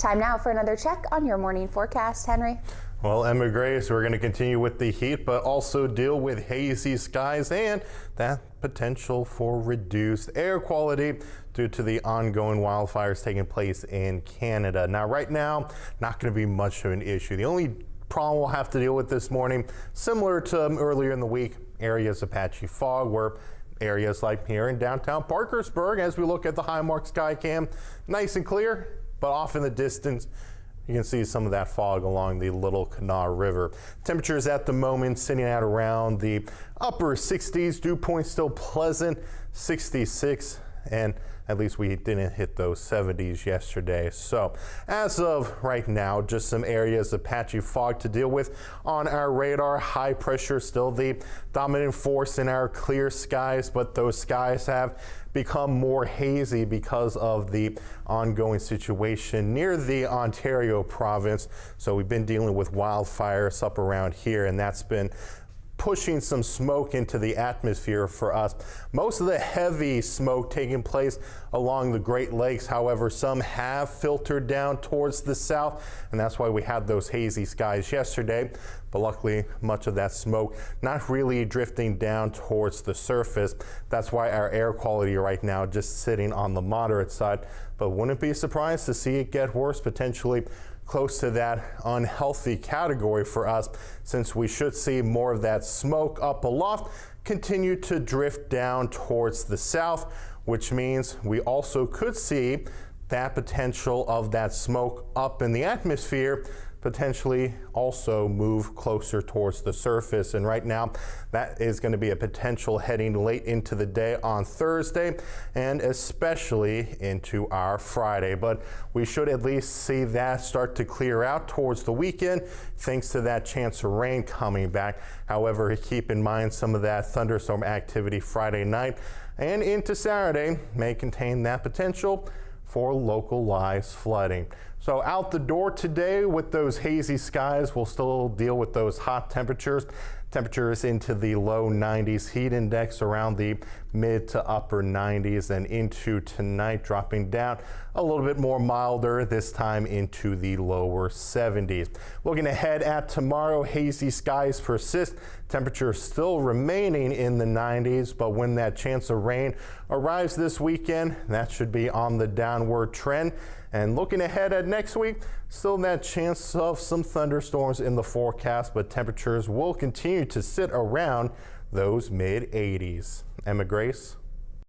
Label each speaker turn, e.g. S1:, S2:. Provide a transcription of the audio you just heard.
S1: Time now for another check on your morning forecast, Henry.
S2: Well, Emma Grace, we're going to continue with the heat, but also deal with hazy skies and that potential for reduced air quality due to the ongoing wildfires taking place in Canada. Now, right now, not going to be much of an issue. The only problem we'll have to deal with this morning, similar to earlier in the week, areas of patchy fog where areas like here in downtown Parkersburg, as we look at the Highmark sky cam, nice and clear, but off in the distance, you can see some of that fog along the Little Kanawha River. Temperatures at the moment sitting at around the upper 60s, dew point still pleasant, 66, and at least we didn't hit those 70s yesterday. So as of right now, just some areas of patchy fog to deal with on our radar. High pressure still the dominant force in our clear skies, but those skies have become more hazy because of the ongoing situation near the Ontario province. So we've been dealing with wildfires up around here, and that's been pushing some smoke into the atmosphere for us. Most of the heavy smoke taking place along the Great Lakes. However, some have filtered down towards the south, and that's why we had those hazy skies yesterday. But luckily, much of that smoke not really drifting down towards the surface. That's why our air quality right now just sitting on the moderate side. But wouldn't be surprised to see it get worse, potentially close to that unhealthy category for us, since we should see more of that smoke up aloft continue to drift down towards the south, which means we also could see that potential of that smoke up in the atmosphere potentially also move closer towards the surface. And right now, that is going to be a potential heading late into the day on Thursday and especially into our Friday. But we should at least see that start to clear out towards the weekend thanks to that chance of rain coming back. However, keep in mind some of that thunderstorm activity Friday night and into Saturday may contain that potential for localized flooding. So out the door today with those hazy skies, we'll still deal with those hot temperatures. Temperatures into the low 90s, heat index around the mid to upper 90s, and into tonight dropping down a little bit more milder, this time into the lower 70s. Looking ahead at tomorrow, hazy skies persist. Temperatures still remaining in the 90s, but when that chance of rain arrives this weekend, that should be on the downward trend. And looking ahead at next week, still that chance of some thunderstorms in the forecast, but temperatures will continue to sit around those mid 80s. Emma Grace.